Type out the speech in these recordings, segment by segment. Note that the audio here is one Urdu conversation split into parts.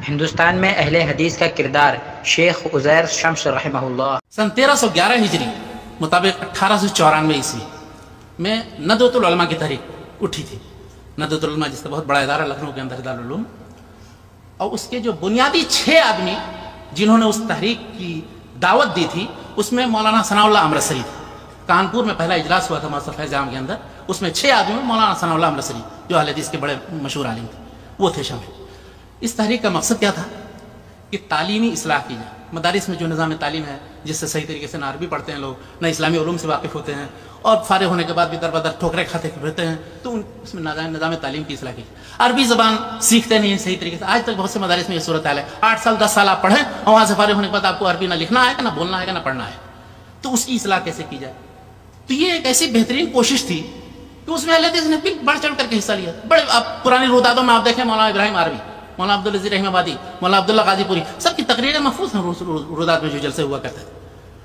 ہندوستان میں اہل حدیث کا کردار شیخ عزیر شمس رحمہ اللہ۔ سن 1311 ہجری مطابق 1894 عیسوی میں ندوۃ العلماء کی تحریک اٹھی تھی۔ ندوۃ العلماء جس کا بہت بڑا ادارہ لکھنؤ کے اندر دارالعلوم، اور اس کے جو بنیادی 6 آدمی جنہوں نے اس تحریک کی دعوت دی تھی، اس میں مولانا ثناء اللہ امرتسری تھے۔ کانپور میں پہلا اجلاس ہوا تھا مؤسسہ فیض عام کے اندر، اس میں 6 آدمی میں مولانا ثناء اللہ امرتسری جو اہل حدیث کے بڑے مشہور عالم تھے وہ تھے شامل۔ اس تحریک کا مقصد کیا تھا کہ تعلیمی اصلاح کی جائے۔ مدارس میں جو نظام تعلیم ہے، جس سے صحیح طریقے سے نہ عربی پڑھتے ہیں لوگ، نہ اسلامی علوم سے واقف ہوتے ہیں، اور فارغ ہونے کے بعد بھی در بدر ٹھوکریں کھاتے پھرتے ہیں، تو اس میں نظام تعلیم کی اصلاح کی جائے۔ عربی زبان سیکھتے نہیں ہیں صحیح طریقے سے۔ آج تک بہت سے مدارس میں یہ صورتحال ہے، 8 سال 10 سال آپ پڑھیں اور وہاں سے فارغ ہونے کے بعد آپ کو عربی نہ لکھنا آئے گا، نہ بولنا آئے گا، نہ پڑھنا آئے گا۔ تو اس کی اصلاح کیسے کی جائے؟ تو یہ ایک ایسی بہترین کوشش تھی کہ اس میں اہل حدیث نے بھی بڑھ چڑھ کر کے حصہ لیا۔ بڑے آپ پرانی رودادوں میں آپ دیکھیں، مولانا ابراہیم عربی، مولانا عبدالعزیز رحیم آبادی، مولانا عبداللہ غازی پوری، سب کی تقریریں محفوظ ہیں روداد میں جو جلسے ہوا کرتے تھے۔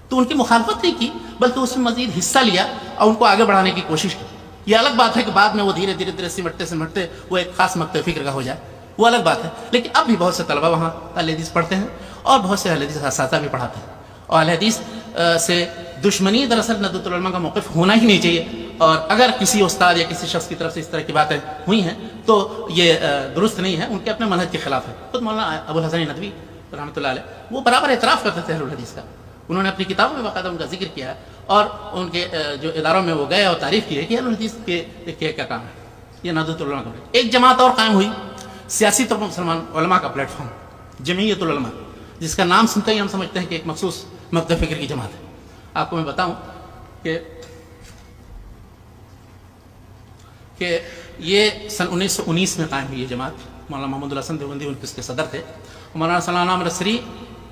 تو ان کی مخالفت نہیں کی، بلکہ اس میں مزید حصہ لیا اور ان کو آگے بڑھانے کی کوشش کی۔ یہ الگ بات ہے کہ بعد میں وہ دھیرے دھیرے سمٹتے وہ ایک خاص مکتب فکر کا ہو جائے، وہ الگ بات ہے۔ لیکن اب بھی بہت سے طلبہ وہاں اہل حدیث پڑھتے ہیں اور بہت سے اہل حدیث اساتذہ بھی پڑھاتے ہیں۔ اور اہل حدیث سے دشمنی دراصل ندوۃ العلماء کا موقف ہونا ہی نہیں چاہیے، اور اگر کسی استاد یا کسی شخص کی طرف سے اس طرح کی باتیں ہوئی ہیں تو یہ درست نہیں ہے، ان کے اپنے منہج کے خلاف ہے۔ خود مولانا ابو الحسن ندوی رحمۃ اللہ علیہ وہ برابر اعتراف کرتے تھے اہل الحدیث کا، انہوں نے اپنی کتابوں میں باقاعدہ ان کا ذکر کیا ہے، اور ان کے جو اداروں میں وہ گئے اور تعریف کی ہے کہ اہل الحدیث کے کیا کام ہے۔ یہ ندوۃ العلماء کا ایک جماعت اور قائم ہوئی، سیاسی طور پر مسلمان علماء کا پلیٹ فارم، جمعیت العلماء، جس کا نام سنتے ہی ہم سمجھتے ہیں کہ ایک مخصوص مکتب فکر کی جماعت ہے۔ آپ کو میں بتاؤں کہ یہ سن 1919 میں قائم ہوئی یہ جماعت۔ مولانا محمد الحسن دیوبندی ان کے اس کے صدر تھے، مولانا ثناء اللہ امرتسری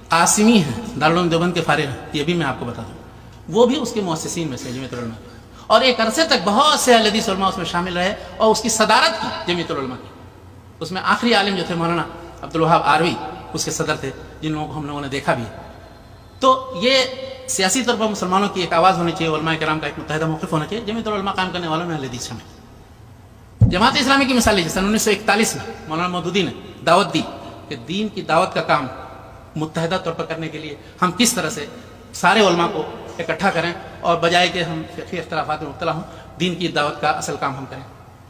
قاسمی ہیں، دارالعلوم دیوبند کے فارغ ہیں، یہ بھی میں آپ کو بتا دوں، وہ بھی اس کے مؤسسین میں سے جمعیت العلماء، اور ایک عرصے تک بہت سے اہل حدیث علماء اس میں شامل رہے اور اس کی صدارت کی جمعیت العلماء کی۔ اس میں آخری عالم جو تھے مولانا عبدالوہاب آروی اس کے صدر تھے، جن لوگوں کو ہم لوگوں نے دیکھا بھی۔ تو یہ سیاسی طور پر مسلمانوں کی ایک آواز ہونی چاہیے، علماء کرام کا ایک متحدہ موقف ہونا چاہیے۔ جمعیت العلماء قائم کرنے والوں میں اہل حدیث شامل۔ جماعت اسلامی کی مثال لیجیے، سن 1941 میں مولانا مودودی نے دعوت دی کہ دین کی دعوت کا کام متحدہ طور پر کرنے کے لیے ہم کس طرح سے سارے علماء کو اکٹھا کریں، اور بجائے کہ ہم فقہی اختلافات میں مبتلا ہوں، دین کی دعوت کا اصل کام ہم کریں۔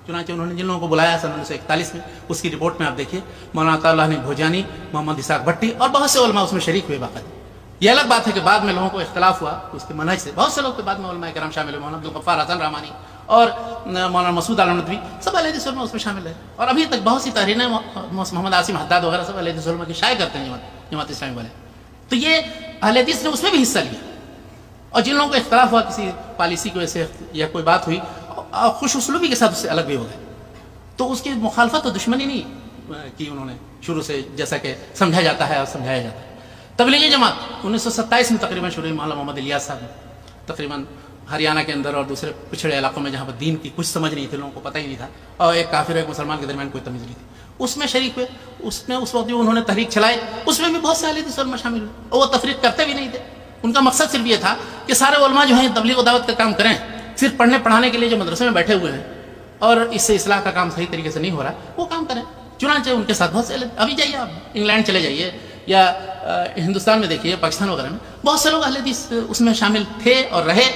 چنانچہ انہوں نے جن لوگوں کو بلایا سن 1941 میں، اس کی رپورٹ میں آپ دیکھیے، مولانا عطا اللہ بھوجانی، محمد اسحاق بھٹی اور بہت سے علماء اس میں شریک ہوئے باقاعدہ۔ یہ الگ بات ہے کہ بعد میں لوگوں کو اختلاف ہوا اس کے منہج سے، بہت سے لوگ کے بعد میں علماء کرام شامل ہوئے، مولانا عبدالغفار حسن رحمانی اور مولانا مسعود عالم ندوی، سب اہل حدیث علماء اس میں شامل رہے، اور ابھی تک بہت سی تحریریں محمد عاصم حداد وغیرہ سب اہل حدیث علماء کی شائع کرتے ہیں جماعت اسلامی والے۔ تو یہ اہل حدیث نے اس میں بھی حصہ لیا، اور جن لوگوں کو اختلاف ہوا کسی پالیسی کی وجہ سے یا کوئی بات ہوئی، خوش اسلوبی کے ساتھ اس سے الگ بھی ہو گئے، تو اس کی مخالفت و دشمنی نہیں کی انہوں نے شروع سے، جیسا کہ سمجھا جاتا ہے اور سمجھایا جاتا ہے۔ تبلیغی جماعت 1927 میں تقریباً شروع ہوئی، مولانا محمد الیاس صاحب نے تقریباً ہریانہ کے اندر اور دوسرے پچھڑے علاقوں میں جہاں پر دین کی کچھ سمجھ نہیں تھی، لوگوں کو پتہ ہی نہیں تھا، اور ایک کافر اور ایک مسلمان کے درمیان کوئی تمیز نہیں تھی، اس میں شریک ہوئے۔ اس میں اس وقت جو انہوں نے تحریک چلائی، اس میں بھی بہت سے اہل حدیث علماء شامل ہوئے، اور وہ تفریق کرتے بھی نہیں تھے۔ ان کا مقصد صرف یہ تھا کہ سارے علماء جو ہیں تبلیغ و دعوت کا کام کریں، صرف پڑھنے پڑھانے کے لیے جو مدرسے میں بیٹھے ہوئے ہیں اور اس سے اصلاح کا کام صحیح طریقے سے نہیں ہو رہا، وہ کام کریں۔ چنانچہ ان کے ساتھ بہت سے، ابھی جائیے آپ انگلینڈ چلے جائیے یا ہندوستان میں دیکھیے، پاکستان وغیرہ میں بہت سے لوگ اہل حدیث اس میں شامل تھے اور رہے۔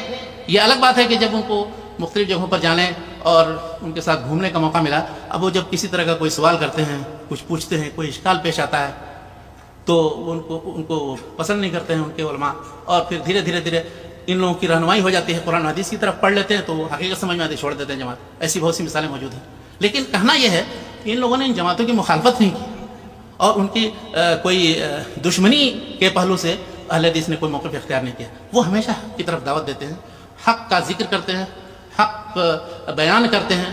یہ الگ بات ہے کہ جب ان کو مختلف جگہوں پر جانے اور ان کے ساتھ گھومنے کا موقع ملا، اب وہ جب کسی طرح کا کوئی سوال کرتے ہیں، کچھ پوچھتے ہیں، کوئی اشکال پیش آتا ہے، تو ان کو پسند نہیں کرتے ہیں ان کے علماء، اور پھر دھیرے دھیرے ان لوگوں کی رہنمائی ہو جاتی ہے، قرآن و حدیث کی طرف پڑھ لیتے ہیں تو حقیقت سمجھ میں آتی، چھوڑ دیتے ہیں جماعت۔ ایسی بہت سی مثالیں موجود ہیں، لیکن کہنا یہ ہے کہ ان لوگوں نے ان جماعتوں کی مخالفت نہیں کی، اور ان کی کوئی دشمنی کے پہلو سے اہل حدیث نے کوئی موقف اختیار نہیں کیا۔ وہ ہمیشہ حق کی طرف دعوت دیتے ہیں، حق کا ذکر کرتے ہیں، حق بیان کرتے ہیں،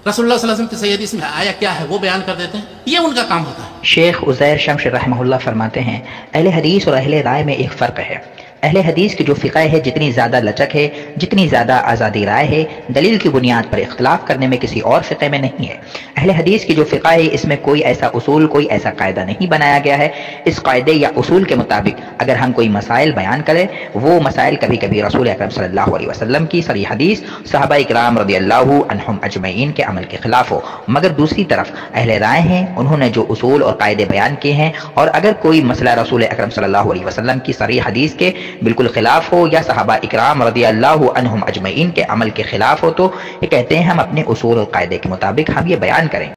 رسول اللہ صلی اللہ علیہ وسلم کی صحیح حدیث میں آیا کیا ہے وہ بیان کر دیتے ہیں، یہ ان کا کام ہوتا ہے۔ شیخ عزیر شمس رحمہ اللہ فرماتے ہیں، اہل حدیث اور اہل رائے میں ایک فرق ہے۔ اہل حدیث کی جو فقہ ہے جتنی زیادہ لچک ہے، جتنی زیادہ آزادی رائے ہے، دلیل کی بنیاد پر اختلاف کرنے میں کسی اور فقہ میں نہیں ہے۔ اہل حدیث کی جو فقہ ہے اس میں کوئی ایسا اصول، کوئی ایسا قاعدہ نہیں بنایا گیا ہے۔ اس قاعدے یا اصول کے مطابق اگر ہم کوئی مسائل بیان کریں، وہ مسائل کبھی کبھی رسول اکرم صلی اللہ علیہ وسلم کی صریح حدیث، صحابہ اکرام رضی اللہ عنہم اجمعین کے عمل کے خلاف ہو، مگر دوسری طرف اہل رائے ہیں، انہوں نے جو اصول اور قاعدے بیان کیے ہیں، اور اگر کوئی مسئلہ رسول اکرم صلی اللہ علیہ وسلم کی صریح حدیث کے بالکل خلاف ہو یا صحابہ اکرام رضی اللہ عنہم اجمعین کے عمل کے خلاف ہو، تو یہ کہتے ہیں ہم اپنے اصول اور قاعدے کے مطابق ہم یہ بیان کریں۔